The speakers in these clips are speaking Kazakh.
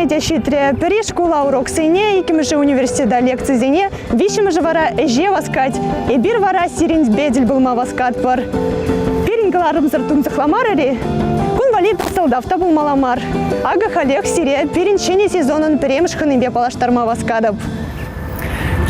дящитре пери школа урок сыне, яким же университета лекции зене, вишем же вара эже васкать, и бир вара сирин бедель был ма васкат пар. Перин галарым зартун захламарари, кун валит солдавта был маламар. Ага халех сире перин чене сезонын перемшханы бе палаштарма васкадып.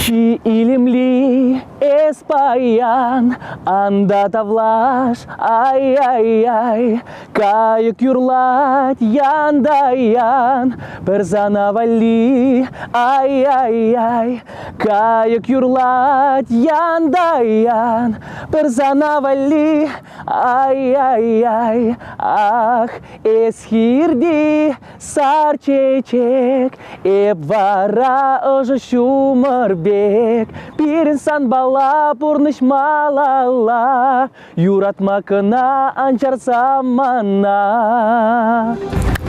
Чи илимли эспаян, анда тавлаш, ай-ай-ай, кайык юрлать яндаян, перзана вали, ай-ай-ай, кайык юрлать яндаян, перзана вали, ай-ай-ай, ах, эсхирди сарчечек, эбвара ожа шумарбек, пиринсан бала пурныш малала, юратмакына анчар самана.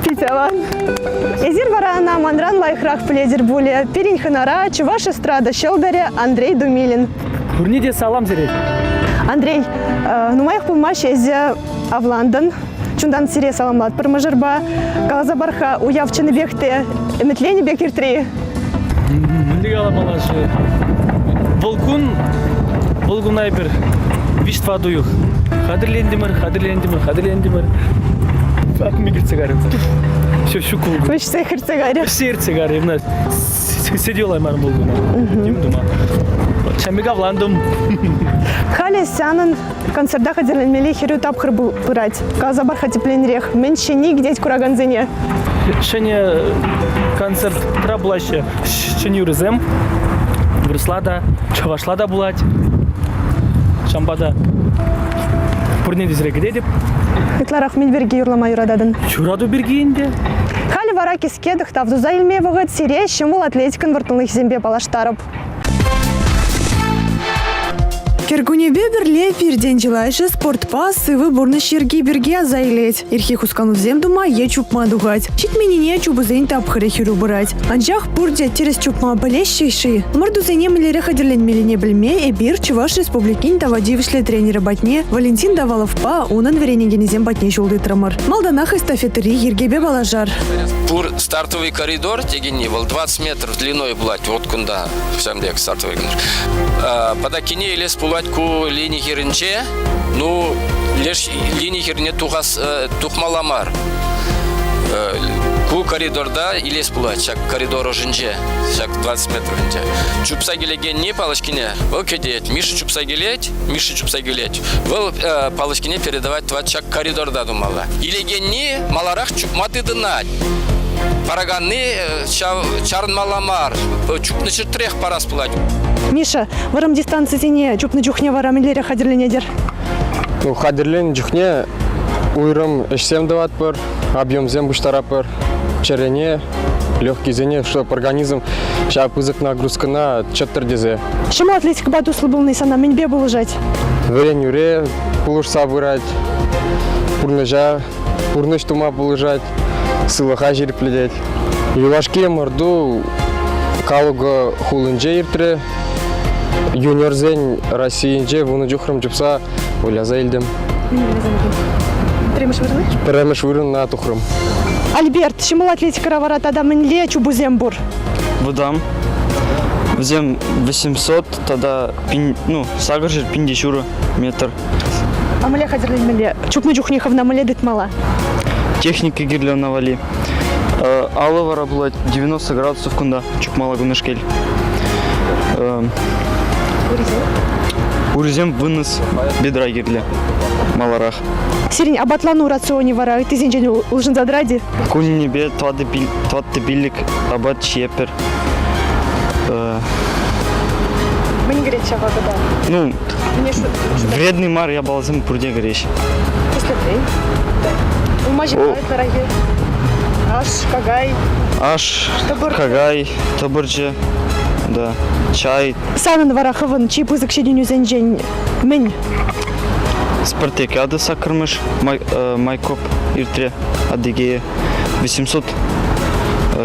Питаван. Эзир варана мандран лайхрах плезер буле, перин ханара, чуваш эстрада щелдаре Андрей Думилин. Бурниде салам зере. Андрей, ну моих пулмаш эзе авландан. Чундан сире саламлат пырмажырба, калазабарха уявчыны бекте, эметлени бекиртри. Милигала малашы. Волгун айбер виштва дуюх. Хадырлендимир. Акми гирцегарим. Şu kulgu. Вышсе херцегаре. Сердце гарим. Сидел аймар волгуна. Дим дума. Чамига вландым. Хали сянын концертда хадерленмели херю тапхыр бұрать. Калазабарха тепленрех. Меньше нигде кураганзене. Шене концерт траблаще. Шене юрызем. Вырслада, чавашлада булать. Шамбада. Пурнеди зрегеде деп. Итларах мен берге юрлама юрададын. Чураду бергенде. Хали вара кискедых тавдуза илме вағыт сире шымыл атлетикын выртылых зембе палаштарып. Кергунебе бірле пирден жылайшы спортпа сывы бурны шерги бірге азайлет. Ирхи хускану земдума е чупма дугать. Читменіне чубызен тапхыры хиру бұрать. Анжақ бурде терес чупма білешшейші. Мырдузене мілері хадерленмеліне білме, эбир Чуваш республикин давадивішлі тренері батне Валентин Даваловпа унын веренегенезем батне жолды трамыр. Малданах эстафетыри ергебе балажар. Пур стартовый коридор тегенни был 20 метров длиной булать. Вот кунда самдек стартовый коридор. Подакине лес булать ку линии херинче, ну лишь линии херне тухмаламар. Ку коридорда илес булать, шак коридор ожинче, шак 20 метров инче. Чупса гелеген не палочкине, вол кедет, Миша чупса гелеть. Вол палочкине передавать тват шак коридорда думала. Илеген не маларах чупматы дынать. Параганны чарн маламар, чупны чертрех парас булать. Миша, варам дистанции зене чупны чухне варам илері хадерленедер. Ну, хадерлен чухне уйрам эшсем дават пар, объем зем буштара пар, черене, легкий зене, чтобы организм шап язык нагрузка на 4 дезе. Шему атлетика баду слабылный сана меньбе булыжать. Верен юре, пулуш собирать, пурнежа, пурныш тума булыжать, сылаха жерпледеть. Ювашке морду калуга хулынже иртре, юниорзен Россиинже вуны жухрам жупса ойлаза илдем. Премеш вырын на тухрам. Альберт, шему атлетика раварат адамынле чубузем бур. Будам. Взем 800, тогда сагыржыр 50 метр. А мле хадерленмеле чупны жухнехов на мле дытмала. Техника гирлё навали. Алывара булать 90 градусов кунда чукмала гунышкель. Урезем вынос бедра гирле маларах. Сирень абатлану рационе вара, ты зенжен улжын задради. Кунь небе твады биллик абат чепер. Мы не горяча вода. Ну, вредный мар я балазым пурде горещ. Посмотри. Умаживает дорогие. Аш, кагай, табырче, да, чай. Санын вараховын чип узык шеденю зенжен мен. Спартакиада сакырмыш, майкоп иртре адыгее 800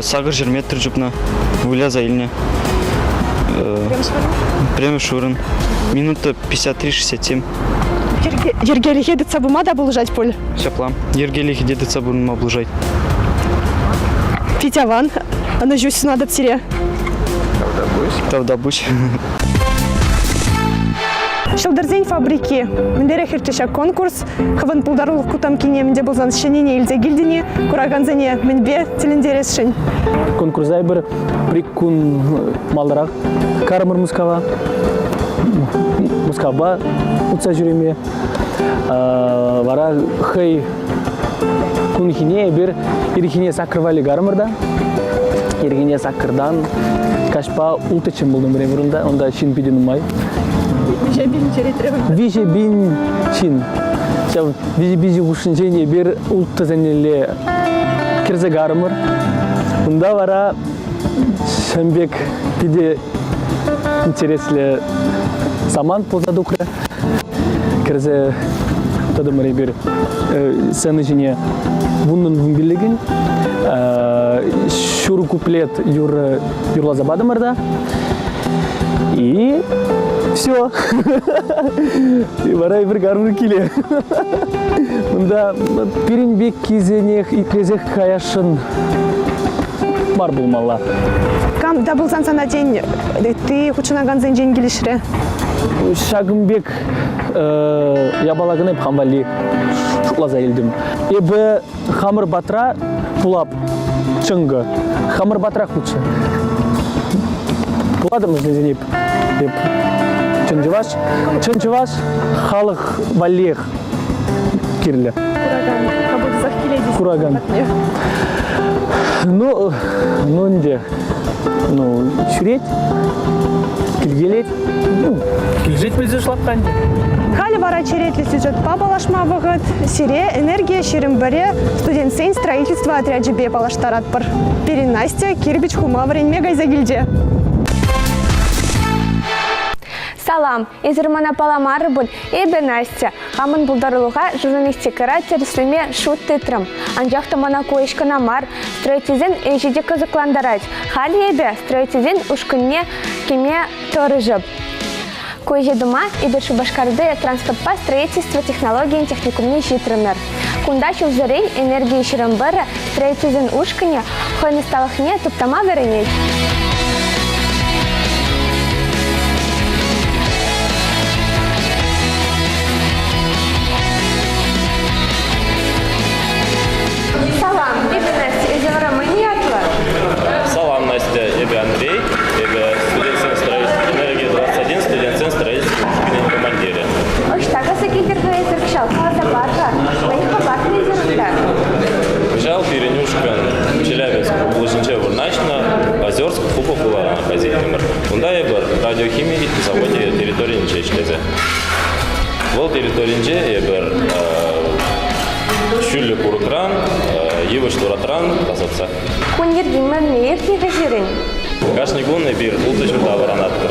сагыр метр жупна вуля заильне. Прямо шурын. Минута 53-67. Ергели хедется бумада булыжать поле. Все план. Ергели хедется бумада булыжать. Питяван. Она жюсь надо тире. Тавдабуш. Шылдырзень фабрики. Мендере хиртешак конкурс. Хаван пулдарлық кутам кинемінде болзан шенене илзе гильдини. Кураганзене менбе телендересшін. Конкурсай бір прикун малдырақ. Кармыр мускава. Мускаба утса жүреме. Вара хай кунхине бір ирхине сакырвали гармырда. Ирхине сакырдан кашпа ултычын болдым бір бұрында. Онда шин пиден умай. Виже бин чин. Виже ушинчене бір ултты зенеле кирзе гармыр. Онда вара шамбек пиде интересле саман позадукра. Кирзе тадымыры бір сәні жіне бұнның бүмбілігін шүр куплет юрла забадымырда. И все. И варай бір гармыр келе. Мұнда перенбек кезенех и кезех каяшын бар болмалла. Кам да болсан сана день ты хучынаган зен жен келешіре? Шагымбек ябалагыны хамбали шуклаза елдім. Эбі хамыр батра пулап чыңғы. Хамыр батра хучы. Пуладымыз незенеп. Чынчываш халық валех кирлі. Кураган. Ну, нде. Ну, шүрет, килгелет. Килжет білзе шылапқанды. Халі вара черетлі сюжет папалашма вғыт, сире энергия шерім бірі студент сейн строительство отряд жібе палаштарат бір. Перен Настя, Кирбич хума варенме гайзагилде. Салам, изырмана паламары бұн, эбе Настя. Хамын бұлдарылыға журналистикара терслеме шут тытрым. Анжақты мана коешкана мар, стройтизен эжеде кызыкландарать. Хали эбе стройтизен ушкынне кеме торыжып. Койже дума и дыршы башкарды транспортпа строительство технологии техникумне житрымер. Кундачу взырей энергии ширамбыры стройтизен ушкыне хойны сталыхне туптама веренеть. Салам, Настя, это Андрей, это студент строительства энергии 21, студент строительства командире. Оштага сакидерга изыркшал, каласа батра, поехал батра изыркда. Жал Перенюшкан, Челябинск, Лужинче, Вурначно, Озерск, Хупа, Куларана, Хазикимер. Ундай бар радиохимии заводе территории Ничечлезе. Вол территории бар Шүлі Курукран, Евы Штуратран, Казатса. Кунергиман мейерти газирин. Кашнигунный бир, улты журда варанатты.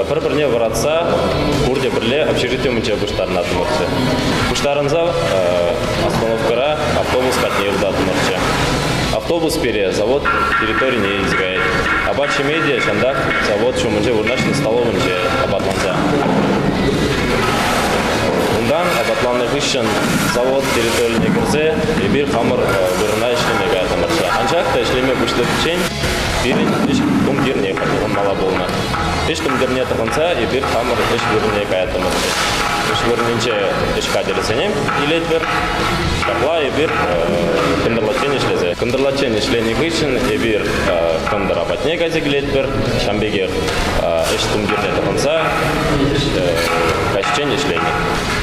Пір-біріне варатса, курде бірле общежитие мүнче бұштарын атымырчы. Бұштарынза остановкара автобус қатне юрда атымырчы. Автобус пере, завод территории не изгает. Абачи медиа, шандак, завод шумынче вурнашный столовынче абатланза. Ундан абатланный вышен завод территории негірзе, и бир хамыр бұрына ішлеме гаятымырчы. Анчақта ішлеме бұшты пчень, бирин иш тумдирне қатығын мала болна. Иш тумдирне тұғынса, и бир хамыр иш бұрыне гаятымырчы. Иш бұрынынче иш кадересенем илет бір, шақла и бир кындырлачен ішлезе. Кындырлачен ішлені ғышын, и бир кындыр абатне газигілет бір, шамбегер иш тумдирне тұғынса, кашчен ішлені.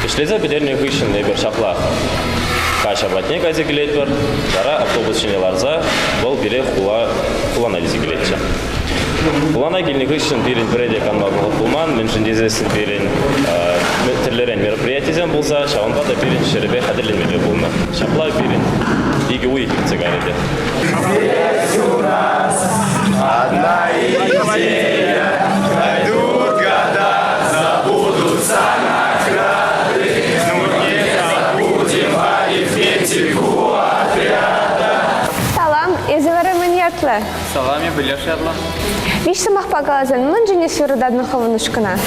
Ишлезе бедерне ғышын, и бир шақла каша батне газигілет бір, жара автобус шинеларза, бұл бире хулана дизигілетші. Хулана келінгі үшін бірін біреде канмағылық болман, меншін дезесін бірін түрлерен мероприятизен болса, шағынға да бірін шеребе қадірленмелі болма. Шақла бірін игі уй екілці ғареде. Здесь у нас одна идея, пройдут года, забудутся награды, но не забудем о арифметику отряда. Салам, изывары маньятлы. Салам, я Беляш ядла. Виш самах пагалазан, мын жіне сөрудадны хаванушкана.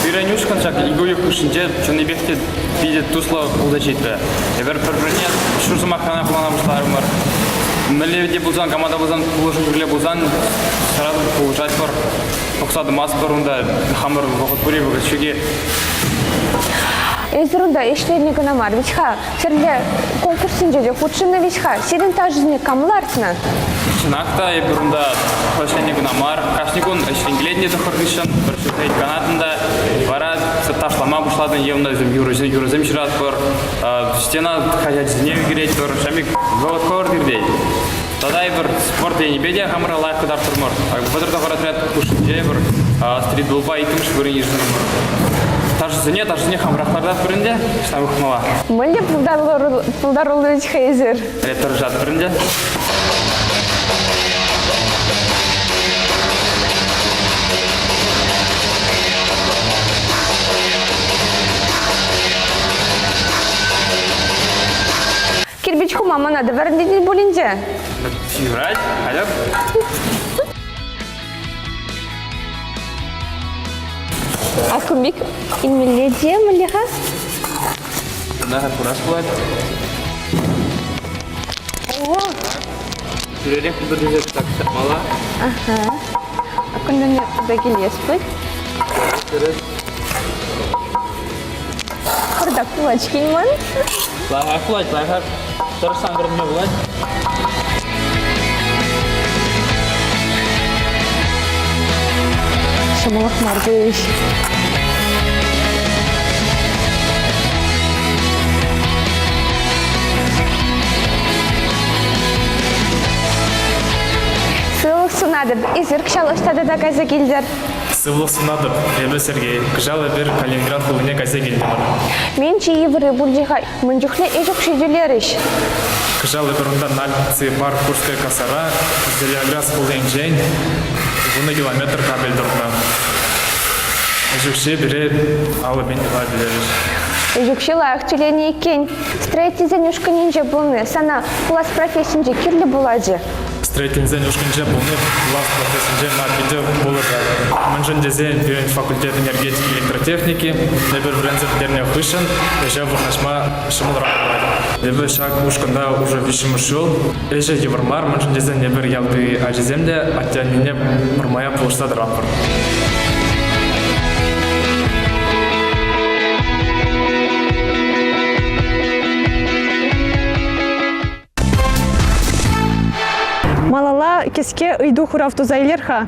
Перенюшкан шак игуй кушинче, чонебекте видит тусло удачитпе. Ебер бір-біріне шур самахана құлана бұшларым бар. Мэлевде булзан, команда булзан, булышын жүрле булзан, сразу получать бар. Оксады мас барында, хамыр вақыт көре бүгін шеге. Эзрунда эшлерне гына мар. Вичха, серле конкурсинже де худшина вичха. Седен тажызне камлартна. Шынақта ебірінде қошенне гына мар. Кашникун эшленгледне дұқырғышын. Бір шүтейт канатында. Бара ташлама бұшладың евна юрызым жират бар. Стена хажатызіне вегерет бар. Шамик завод ковар дирдей. Тогда и спорт я не бедя, хамра лайф кудар турмор. Бадыр да хорат ряд кушинже бір стритболба итім швырын ежін Тажызыне хамрақтарда бірінде, штабы қымала. Мөлде пұлдарулы вичха езір. Реттор жат бірінде. Кирбичку мама надо вернеден болинде. Февраль, халеп. А кумбик инмеледе млеха? Нахар курас болады. О, Жүререк бірдезе так мала. ага. А кунда не дагилес быть? Құрдақ кулачкин ман? Лайфхак болады, лайфхак. Дұрыс саңғырдың болады. Шамалақ мардыш. Сылық сунадыр. Изір кшалыштады да газа келдер. Сывлық сынадып, Эбі Сергей, кыжалы бір Калининград құлыне газе келді бар. Мен чиевірі бұлдиға мұнжықлы ежік шүйделеріш. Кыжалы бір ұнда нальцы бар Курская косара, Зеленоград құлын жән, 1 километр кабель дұрна. Ежікше бірі алы мен дұға білеріш. Ежікші лайық түлені екен. Стройтизен үшкі нинже бұлны. Сана класс профессинже керлі бұлади. Строительнізен үшкінже бұлны класс процессінже мапиде болыр жады. Мұнжын дезе факультет энергетики и электротехники, небір брендзердеріне құшын, әже вұрнашма шымыл рақылайды. Эбі шаг ұшқында уже вишім ұшыл, әже евармар, мұнжын дезе небір ялды ажыземде, аттянине мұрмая пұлышта дырапыр. Малала кеске ыйду хуравту зайлерха.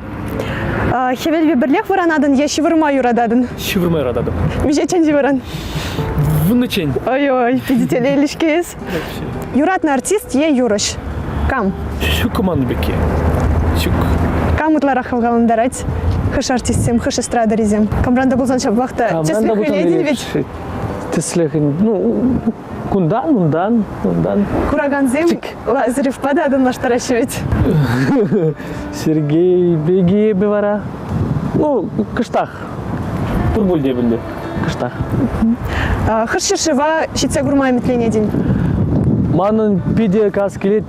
Хевел биберлех варанадын, я шивырма юрададын. Шивырма юрададым. Миже ченди варан. Вынычень. Ой-ой, видите ли, лишкес. Юратный артист е юрыш. Кам? Шук команды беке. Шук. Кам утлара хавгалын дарать? Хыш артистсем, хыш эстрадаризем. Камранда булзан шабвахта. Чеслых иледин ведь? Теслых, ну, Кундан. Кураганзем, Лазарев пададын наштарашивать. Сергей Беги бевара. Ну, кыштах. Турбуль дебілді. Кыштах. Хыш шершева щитсе гурмай метлене день. Манын пиде каз келет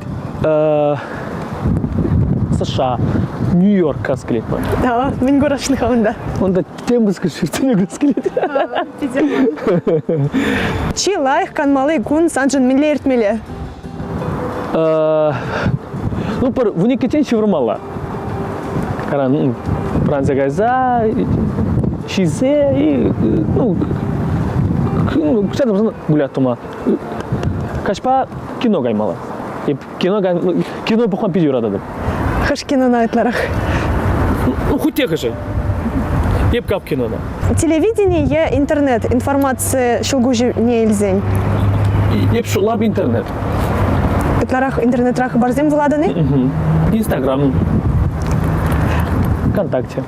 США, Нью-Йорк каз келет. Да, мен горашны хавында. Онда тембізгі шыртыне каз келет. Чи лайық канмалы күн санжын миле ертмеле? Ну, пар вуникетен шевырмала. Каран, Франция гайза, шизе, и, ну, кучадым гулят тума. Кашпа кино гаймала. И кино бұқан пиде юрададым. Хыш кино на айтларах. Ну, хоть те же. Еп кап кинода. Телевидение, интернет, информация шулгужи не илзень. Еп шулаб интернет. Айтларах интернетрах барзем владаны? Инстаграм. ВКонтакте.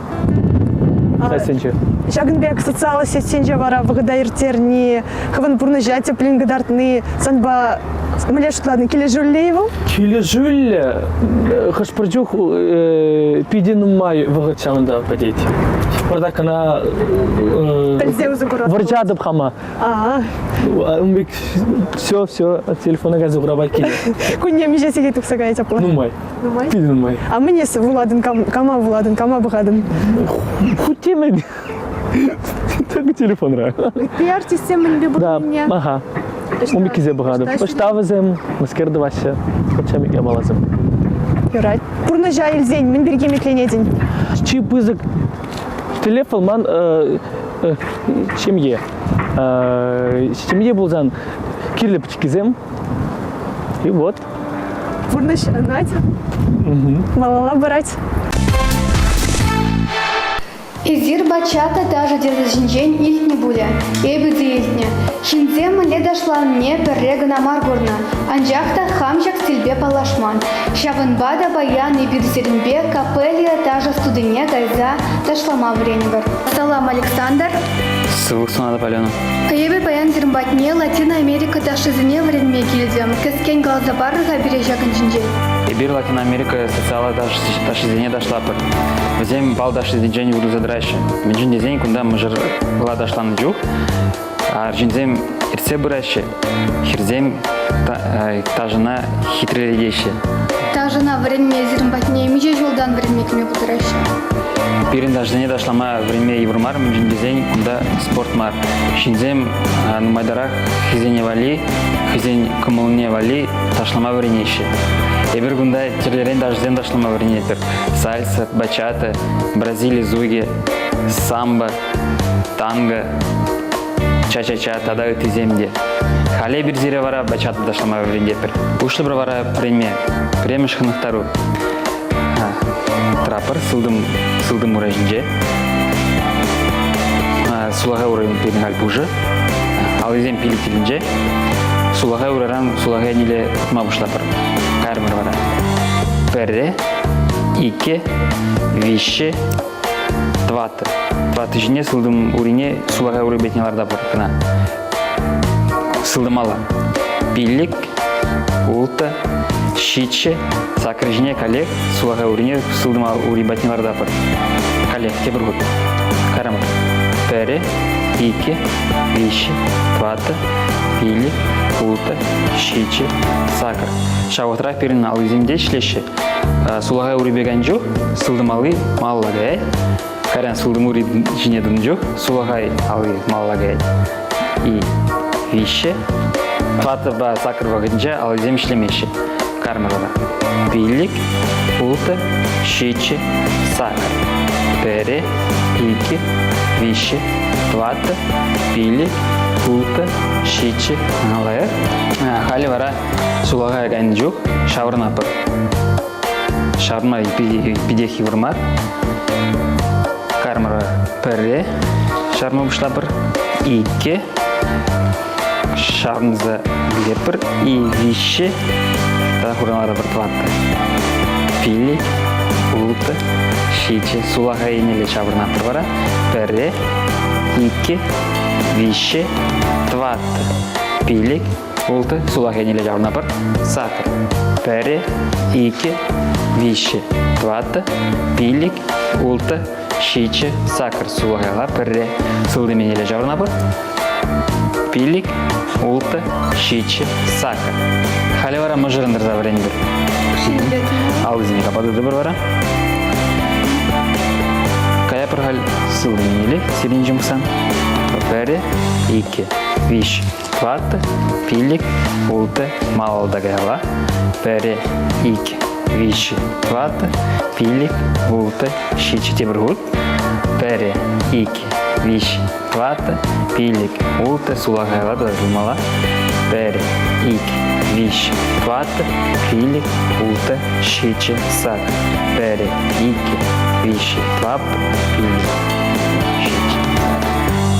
Сәсенче. Жагынбек социалы сетсенже бара вғыда ертерни, хывын бұрны жәте плин гыдартны, санба міле шутладны келе жүллейвіл? Келе жүлле, хашпырджух пиденім май вғыд шамында падеть. Бардак ана варджадып хама. Все, от телефона газы ғырабай келе. Күнне меже сегей тұқсағай тапла. Нумай. Пиден май. А мінесі владын, кама бұғадын? Хутемеді. Так телефон ра. Ты артистем мін бе Да, бұрын не? ага. Умикизе багады. Почтавызым, маскерды вася. Почамик ямалазым. Юрать. Пурна жайлзень, мен берге мекленеден. Чи пызык телефон ман семье. Семье болзан кирлеп чикизем. И вот. Пурна Надя. Малала брать. Изир бачата даже дезжинжен их не буде. Эбі дейтіне. Хинзем ле дошла мне перрега на маргурна. Анжақта хамжак стильбе палашман. Шавынбада баян и бирзеринбе капелия даже студыне гайза дошлама время бар. Салам, Александр. Сывықсынады Палена. Эбі баян зирмбатне Латина Америка дашызыне вредме келдем. Кескен галза барыға бережакын жинжен. Ибир Латина Америка социала дашызыне дошла пыр. Взем бал дашызыне уруза драйши. Менжин дезень, кунда мыжыр ла дошланы джух. Аржинзем ирсе бұрайши. Хирзем тажына хитрый редейши. Тажына вредме зирмбатне миже жолдан вредме кме бұдырайши. Пирин дашызыне дошлама время еврмар, менжин дезень, кунда спорт мар. Шинзем нумайдарах хизене вали, хизень кымылне вали, ташлама вренейши. Ебір күнда терлерен дажден дашлама вренетір. Сальса, бачата, Бразилия, зуги, самбо, танго, ча-ча-ча, тада өті земде. Хале бір зире вара бачата дашлама вренетір. Ушлы бір вара премия шхынықтару. Трапыр, сылдым уражынже. Сулаға урайын перін альпужы. Ал изем пилітілінже. Сулаға ураран, сулаға неле мабышлапыр. Кармыр вара. Перре, ике, вище, тваты. Тваты жіне сылдым урине сулаға уры бетнеларда бұрқына. Сылдым ала. Пиллик, улта, щиче, сакыр жіне коллег, сулаға урине сылдым ури бетнеларда бұр. Коллег, те бір ғұд. Кармыр. Перре, ике, вище, тваты, пиллик, улта, щиче, сакыр. Шаватырақ перін алы земде шлеші. Сулағай уры беган жоқ, сылдым алы маллагай. Карян сылдым уры жинедін жоқ, сулағай алы маллагай. И вище. Тваты ба сакыр вағынжа алы зем шлемеші. Кармырада. Пиллик, улта, щиче, сакыр. Перре, ике, вище, тваты, пиллик, улта, щиче, налайыр. Хали вара сулаға гайны жоқ, шавырна пыр. Шавырна ипидех еврмар. Кармыра перре, шавырна бұшла пыр. Ике, шавырныза біле и вище, тада хуранлары бір тватты. Пилик, улты, щиче, сулаға енелі шавырна пыр вара. Перре, ике, вище, тватты. Пилик, улты, сулаға енелі жавырна пыр. Сакыр. Перре, ике, вище, тваты, пилик, улты, щиче, сакыр. Сулағайла перре, сылды менелі жавырна пыр. Пилик, улты, щиче, сакыр. Халі вара мұжырындыр заварен бір. Ал ізіне кападыды бір вара. Кая пыр хал сылды менелі, сирин жұмсан. Перре, ике, вище, тваты, пилик, улты, малалдагайла. Перре, ике, вище, тваты, пилик, улты, щиче, тебір ғуд. Перре, ике, вище, тваты, пилик, улты, сулағайла да жылмала. Перре, ике, вище, тваты, пилик, улты, щиче, сак. Перре, ике, вище, тваты, пилик, щиче, сак.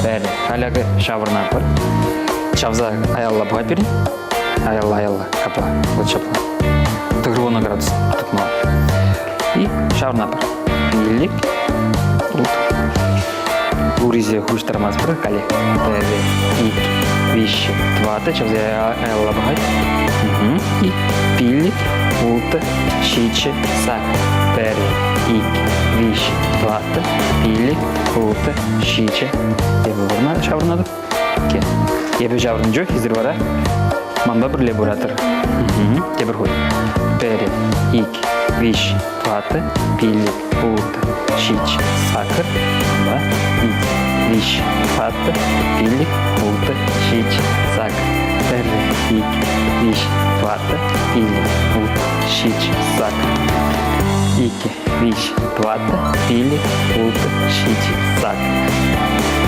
Перре, халяғы шавырна пыр. Чавза аялла бұға берін. Аялла, капа, вот шапла. Тығырвона градус тұтмала. И шавырна пыр. Пилик, уризе хуштармаз пыр, кали. Перре, ике, вище, тваты, чавза аялла бұға. И пилик, улты, щиче, сак. Перре, ике, вище, тваты, пилик, улты, щиче. Ебі шавырнады. Ебі жаврын жоқ, езір бара. Манда бір лебуратор. Тебір ғой. Перре, ике, вище, тваты, пилик, улты, щиче, сакыр. Манда ике, вище, тваты, пилик, улты, щиче, сакыр. Перре, ик, виш, твата, пилик, ут, шич, сак. Ики, виш, твата, пилик, ут, шич, сак.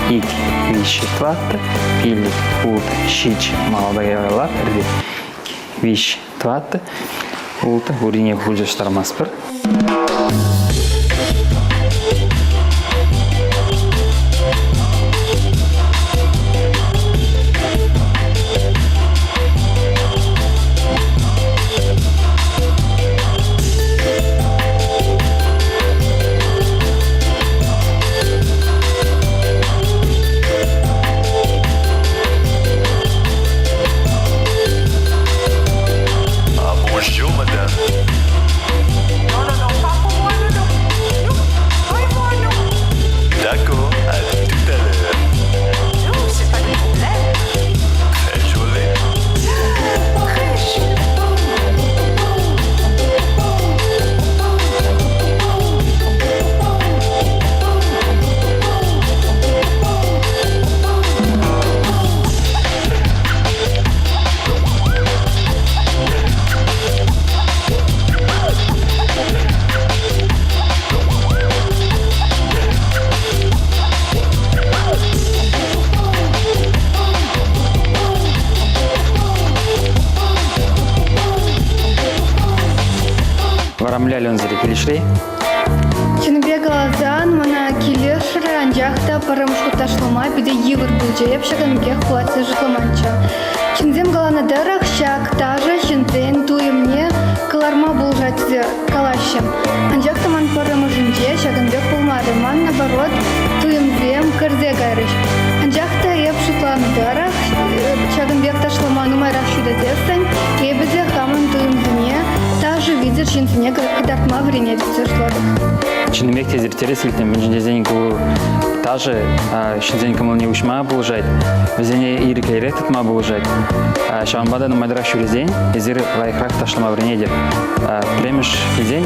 Ики, виш, твата, пилик, ут, шич, малдагайла, виш, твата, ут, урине хужаштармаспыр. Bonjour madame. D'accord, à tout à l'heure. Non, c'est pas le problème. Très joli. Варамляли он зрители шли. Чынбегалазан мана килешры анжақта парымшку ташлама биде йывыр булжа епшаганге хватсы жытламанча. Чинзем галана дырах шак тажа шинзен туемне каларма булжатсы калащем. Анжақта ман парымы жинже шаганбек булмады. Ман наоборот туемзем кырзе гайрыш. Анжақта епшутланы дырах шаганбек ташлама нумайрах шудатесен ебезе хамын туемзене тажа видит шинзене кадартма врене децешлады. Чинемек тезертері сілтен бүнжіндезен күл тажы шинзен кымылне ұшма бұлжайд. Візене ирі кайрек тұтма бұлжайд. Шағынбада нұмайдырақ шүрезен, езір лайықрақ ташлама врене деп. Премеш кезен,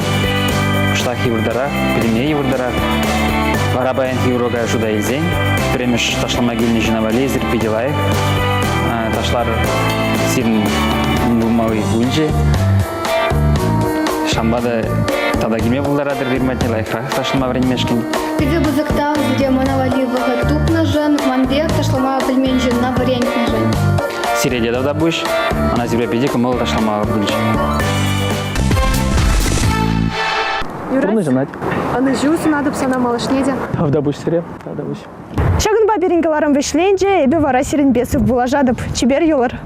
ұштақ евірдарақ, пілімне евірдарақ, Арабаян еврога жуда елзен, премеш ташлама келіне жинавали, езір педелайық. Ташлар сирін бұлмалы бүлже. Шамбада тада кеме бұлдарадыр вермәтне лайықрақ ташлама вренмешкен. Пиде бузыктав, где манавали выход туп нажен, манбек ташлама пельмен жен на варенье нажен. Сиреде давда будешь, она тебе пиде кымыл ташлама будешь. Турны жанат. Аны жусы надып сана малышнеде. Тавда будешь сире, тавда будешь. Шагын ба берингеларым вешленже, эбе вара сирен бесов була жадып. Чебер юлар.